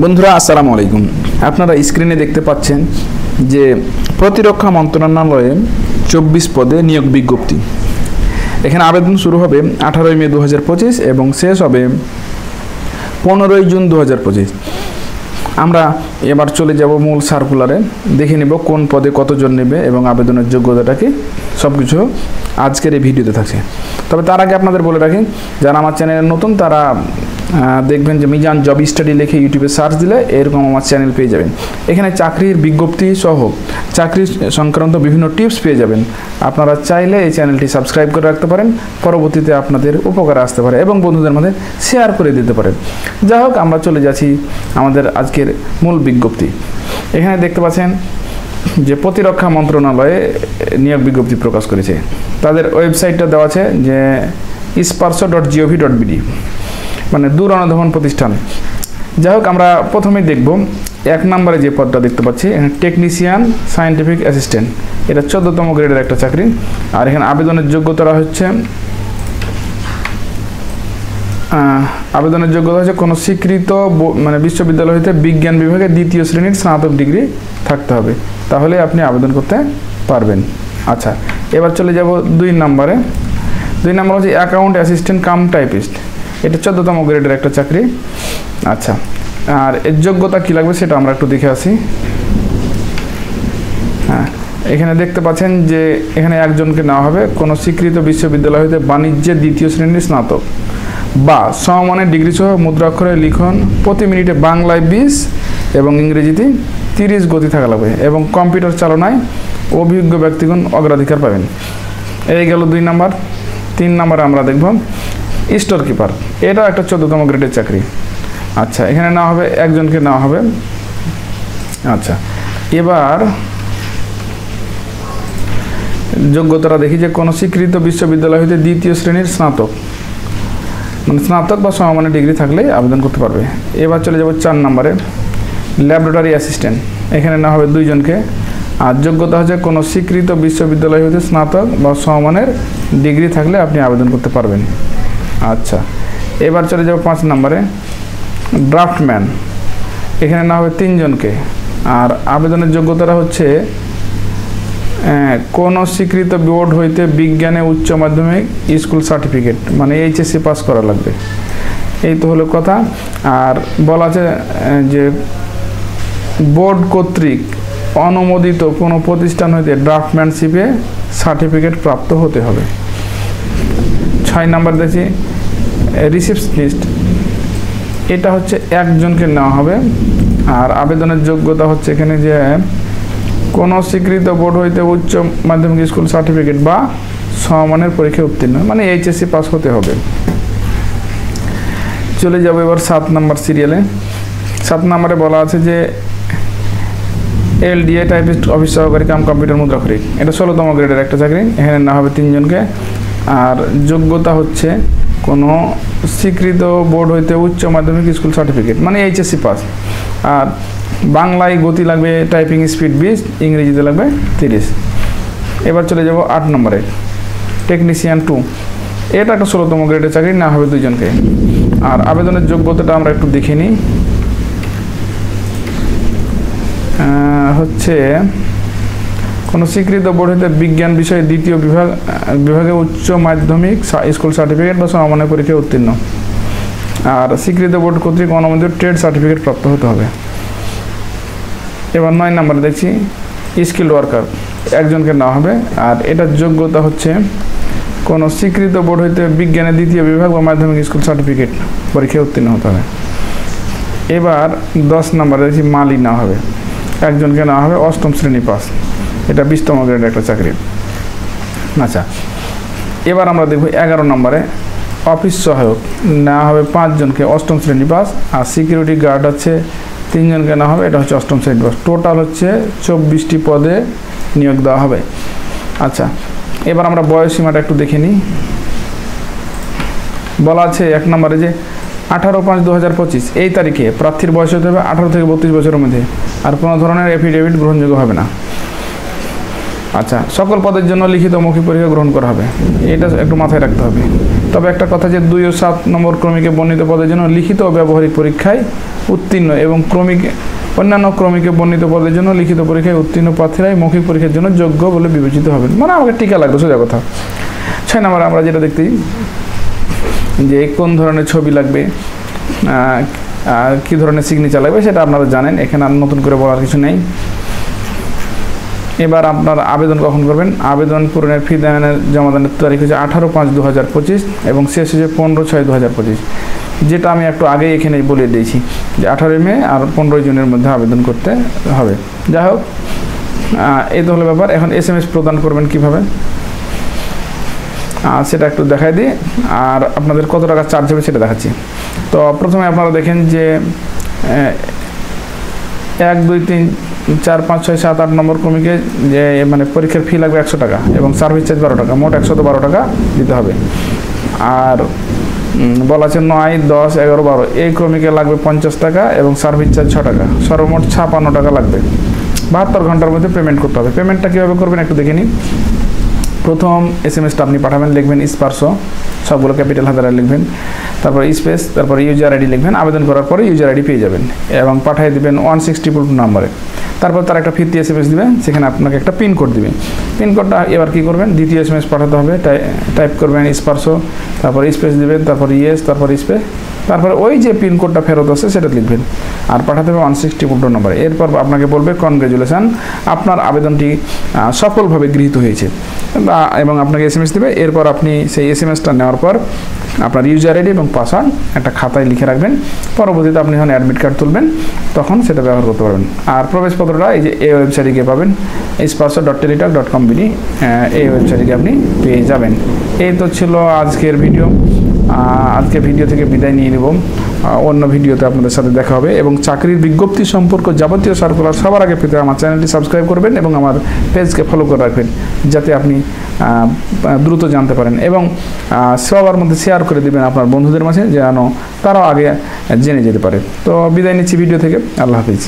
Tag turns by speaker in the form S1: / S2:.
S1: বন্ধুরা আসসালামু আলাইকুম। আপনারা স্ক্রিনে দেখতে পাচ্ছেন যে প্রতিরক্ষা মন্ত্রণালয়ে 24 পদে নিয়োগ বিজ্ঞপ্তি। এখানে আবেদন শুরু হবে 18 মে 2025 এবং শেষ হবে 15 জুন 2025। আমরা এবার চলে যাব মূল সার্কুলারে, দেখে নেব কোন পদে কতজন নেবে এবং আবেদনের যোগ্যতাটা কি, সব কিছু আজকের এই ভিডিওতে থাকছে। তবে তার আগে আপনাদের বলে রাখি, যারা আমার চ্যানেলে নতুন তারা দেখবেন যে মিজান জব স্টাডি লিখে ইউটিউবে সার্চ দিলে এরকম আমার চ্যানেল পেয়ে যাবেন। এখানে চাকরির বিজ্ঞপ্তি সহ চাকরি সংক্রান্ত বিভিন্ন টিপস পেয়ে যাবেন। আপনারা চাইলে এই চ্যানেলটি সাবস্ক্রাইব করে রাখতে পারেন, পরবর্তীতে আপনাদের উপকারে আসতে পারে এবং বন্ধুদের মধ্যে শেয়ার করে দিতে পারেন। যাই হোক, আমরা চলে যাচ্ছি আমাদের আজকের মূল বিজ্ঞপ্তি। এখানে দেখতে পাচ্ছেন যে প্রতিরক্ষা মন্ত্রণালয়ে নিয়োগ বিজ্ঞপ্তি প্রকাশ করেছে। তাদের ওয়েবসাইটটা দেওয়া আছে যে isparso.gov.bd, মানে দূর অনুধাবন প্রতিষ্ঠান। যাই হোক, আমরা প্রথমেই দেখব 1 নম্বরে যে পদটা দেখতে পাচ্ছি, টেকনিশিয়ান সায়েন্টিফিক অ্যাসিস্ট্যান্ট। এটা 14তম গ্রেডের একটা চাকরি। আর এখানে আবেদনের যোগ্যতা হচ্ছে কোনো স্বীকৃত মানে বিশ্ববিদ্যালয় হতে বিজ্ঞান বিভাগে 2য় শ্রেণীর স্নাতক ডিগ্রি থাকতে হবে, তাহলে আপনি আবেদন করতে পারবেন। আচ্ছা, এবার চলে যাব 2 নম্বরে। 2 নম্বর হচ্ছে অ্যাকাউন্ট অ্যাসিস্ট্যান্ট কাম টাইপিস্ট। এটা 14তম গ্রেডের একটা চাকরি। আচ্ছা, আর এর যোগ্যতা কী লাগবে সেটা আমরা একটু দেখে আসি। হ্যাঁ, এখানে দেখতে পাচ্ছেন যে এখানে একজনকে নেওয়া হবে কোনো স্বীকৃত বিশ্ববিদ্যালয় হতে বাণিজ্যে 2য় শ্রেণীর স্নাতক বা সমমানের ডিগ্রি সহ মুদ্রাক্ষরে লিখন প্রতি মিনিটে বাংলায় 20 এবং ইংরেজিতে 30 গতি থাকা লাগবে এবং কম্পিউটার চালনায় অভিজ্ঞ ব্যক্তিগণ অগ্রাধিকার পাবেন। এই গেল 2 নম্বর। 3 নম্বরে আমরা দেখব স্টোর কিপার। এটা একটা 14তম গ্রেডের চাকরি। আচ্ছা, এখানে নেওয়া হবে একজনকে নেওয়া হবে। আচ্ছা, এবার যোগ্যতাটা দেখি যে কোনো স্বীকৃত বিশ্ববিদ্যালয় হতে 2য় শ্রেণীর স্নাতক, মানে স্নাতক বা সমমানের ডিগ্রি থাকলে আবেদন করতে পারবে। এবার চলে যাব 4 নম্বরে ল্যাবরেটরি অ্যাসিস্ট্যান্ট। এখানে নেওয়া হবে 2 জনকে। আর যোগ্যতা হচ্ছে কোনো স্বীকৃত বিশ্ববিদ্যালয় হতে স্নাতক বা সমমানের ডিগ্রি থাকলে আপনি আবেদন করতে পারবেন। আচ্ছা, এবার চলে যাব 5 নম্বরে ড্রাফটম্যান। এখানে নেওয়া হবে 3 জনকে। আর আবেদনের যোগ্যতাটা হচ্ছে কোনো স্বীকৃত বোর্ড হইতে বিজ্ঞানে উচ্চ মাধ্যমিক স্কুল সার্টিফিকেট, মানে এইচএসসি পাস করা লাগবে। এই তো হলো কথা। আর বলা আছে যে বোর্ড কর্তৃক অনুমোদিত কোনো প্রতিষ্ঠান হইতে ড্রাফটম্যানশিপে সার্টিফিকেট প্রাপ্ত হতে হবে। 6 নম্বর দেখছি রিসেপশনিস্ট। এটা হচ্ছে একজনকে নেওয়া হবে। আর আবেদনের যোগ্যতা হচ্ছে এখানে যে কোনো স্বীকৃত বোর্ড হইতে উচ্চ মাধ্যমিক স্কুল সার্টিফিকেট বা সমমানের পরীক্ষায় উত্তীর্ণ, মানে এইচএসসি পাস হতে হবে। চলে যাব এবার 7 নম্বর সিরিয়ালে। 7 নম্বরে বলা আছে যে এলডিএ টাইপিস্ট অফিস সহকারী কাম কম্পিউটার মুদ্রাক্ষরিক। এটা 16তম গ্রেডের একটা চাকরি। এখানে নেওয়া হবে 3 জনকে। আর যোগ্যতা হচ্ছে কোনো স্বীকৃত বোর্ড হইতে উচ্চ মাধ্যমিক স্কুল সার্টিফিকেট, মানে এইচএসসি পাস। আর বাংলায় গতি লাগবে টাইপিং স্পিড 20, ইংরেজিতে লাগবে 30। এবার চলে যাব 8 নম্বরে টেকনিশিয়ান 2। এটা একটা 16তম গ্রেডের চাকরি, না হবে 2 জনকে। আর আবেদনের যোগ্যতাটা আমরা একটু দেখে নিই। হচ্ছে কোনো স্বীকৃত বোর্ড হতে বিজ্ঞান বিষয়ে 2য় বিভাগে উচ্চ মাধ্যমিক স্কুল সার্টিফিকেট বা সমমানের পরীক্ষায় উত্তীর্ণ। আর স্বীকৃত বোর্ড কর্তৃক অনুমোদিত ট্রেড সার্টিফিকেট প্রাপ্ত হতে হবে। এবার 9 নম্বরে দেখছি স্কিল ওয়ার্কার। একজনকে নেওয়া হবে। আর এটার যোগ্যতা হচ্ছে কোনো স্বীকৃত বোর্ড হইতে বিজ্ঞানে 2য় বিভাগ বা মাধ্যমিক স্কুল সার্টিফিকেট পরীক্ষায় উত্তীর্ণ হতে হবে। এবার 10 নম্বরে দেখছি মালি নেওয়া হবে। একজনকে নেওয়া হবে 8ম শ্রেণী পাস। এটা 20তম গ্রেডের একটা চাকরি। আচ্ছা, এবার আমরা দেখব 11 নম্বরে অফিস সহায়ক। নেওয়া হবে 5 জনকে, 8ম শ্রেণী পাস। আর সিকিউরিটি গার্ড হচ্ছে 3 জনকে নেওয়া হবে। এটা হচ্ছে 8ম শ্রেণী পাস। টোটাল হচ্ছে 24টি পদে নিয়োগ দেওয়া হবে। আচ্ছা, এবার আমরা বয়সসীমাটা একটু দেখে নিই। বলা আছে 1 নম্বরে যে 18/5/2025 এই তারিখে প্রার্থীর বয়স হতে হবে 18 থেকে 32 বছরের মধ্যে। আর কোনো ধরনের এফিডেভিট গ্রহণযোগ্য হবে না। আচ্ছা, সকল পদের জন্য লিখিত মৌখিক পরীক্ষা গ্রহণ করা হবে, এটা একটু মাথায় রাখতে হবে। তবে একটা কথা যে 2 ও 7 নম্বর ক্রমিকে বর্ণিত পদের জন্য লিখিত ও ব্যবহারিক পরীক্ষায় উত্তীর্ণ এবং অন্যান্য ক্রমিকে বর্ণিত পদের জন্য লিখিত পরীক্ষায় উত্তীর্ণ প্রার্থীরাই মৌখিক পরীক্ষার জন্য যোগ্য বলে বিবেচিত হবেন। মানে আমাকে টিকা লাগবে, সোজা কথা। 6 নম্বরে আমরা যেটা দেখতেই যে কোন ধরনের ছবি লাগবে, কী ধরনের সিগনেচার লাগবে সেটা আপনারা জানেন, এখানে আর নতুন করে বলার কিছু নেই। এবার আপনার আবেদন কখন করবেন? আবেদন পূরণের ফি দানের জমাদানের তারিখ হচ্ছে 18/5/2025 এবং শেষ হচ্ছে 15/6/2025, যেটা আমি একটু আগেই এখানে বলে দিয়েছি যে 18 মে আর 15 জুনের মধ্যে আবেদন করতে হবে। যাই হোক, এই তো হলো ব্যাপার। এখন SMS প্রদান করবেন কিভাবে সেটা একটু দেখাই দিই, আর আপনাদের কত টাকা চার্জ হবে সেটা দেখাচ্ছি। তো প্রথমে আপনারা দেখেন যে 1 2 3 4 5 6 7 8 নম্বর ক্রমিকে যে মানে পরীক্ষার ফি লাগবে 100 টাকা এবং সার্ভিস চার্জ 12 টাকা, মোট 112 টাকা দিতে হবে। আর বলা আছে 9 10 11 12 এই ক্রমিকে লাগবে 50 টাকা এবং সার্ভিস চার্জ 6 টাকা, সর্বমোট 56 টাকা লাগবে। 72 ঘন্টার মধ্যে পেমেন্ট করতে হবে। পেমেন্টটা কীভাবে করবেন একটু দেখে নিন। প্রথম SMS-টা আপনি পাঠাবেন, লিখবেন স্পার্শো, সবগুলো ক্যাপিটাল হাতের লিখবেন, তারপর স্পেস, তারপর ইউজার আইডি লিখবেন। আবেদন করার পরে ইউজার আইডি পেয়ে যাবেন এবং পাঠিয়ে দেবেন 162 নম্বরে। তারপর তার একটা ফিরতি SMS দিবেন, সেখানে আপনাকে একটা পিন কোড দিবেন। পিন কোডটা এবার কী করবেন, দ্বিতীয় SMS পাঠাতে হবে, টাইপ করবেন স্পার্শো, তারপর স্পেস দিবেন, তারপর ইয়েস, তারপর স্পেস, তারপরে ওই যে পিন কোডটা ফেরত আছে সেটা লিখবেন আর পাঠাতে হবে 162 নম্বরে। এরপর আপনাকে বলবে কনগ্রাচুলেশন, আপনার আবেদনটি সফলভাবে গৃহীত হয়েছে এবং আপনাকে SMS দেবে। এরপর আপনি সেই SMS-টা নেওয়ার পর আপনার ইউজার আইডি এবং পাসওয়ার্ড একটা খাতায় লিখে রাখবেন। পরবর্তীতে আপনি যখন অ্যাডমিট কার্ড তুলবেন তখন সেটা ব্যবহার করতে পারবেন। আর প্রবেশপত্রটা এই যে এই ওয়েবসাইটে গিয়ে পাবেন, spurso.teletalk.com এই ওয়েবসাইটে গিয়ে আপনি পেয়ে যাবেন। এই তো ছিল আজকের ভিডিও। আজকে ভিডিও থেকে বিদায় নিয়ে নেব, অন্য ভিডিওতে আপনাদের সাথে দেখা হবে। এবং চাকরির বিজ্ঞপ্তি সম্পর্ক যাবতীয় সার্কুলার সবার আগে পেতে আমার চ্যানেলটি সাবস্ক্রাইব করবেন এবং আমার পেজকে ফলো করে রাখবেন, যাতে আপনি দ্রুত জানতে পারেন এবং সবার মধ্যে শেয়ার করে দেবেন আপনার বন্ধুদের মাঝে, যেন তারাও আগে জেনে যেতে পারে। তো বিদায় নিচ্ছি ভিডিও থেকে। আল্লাহ হাফিজ।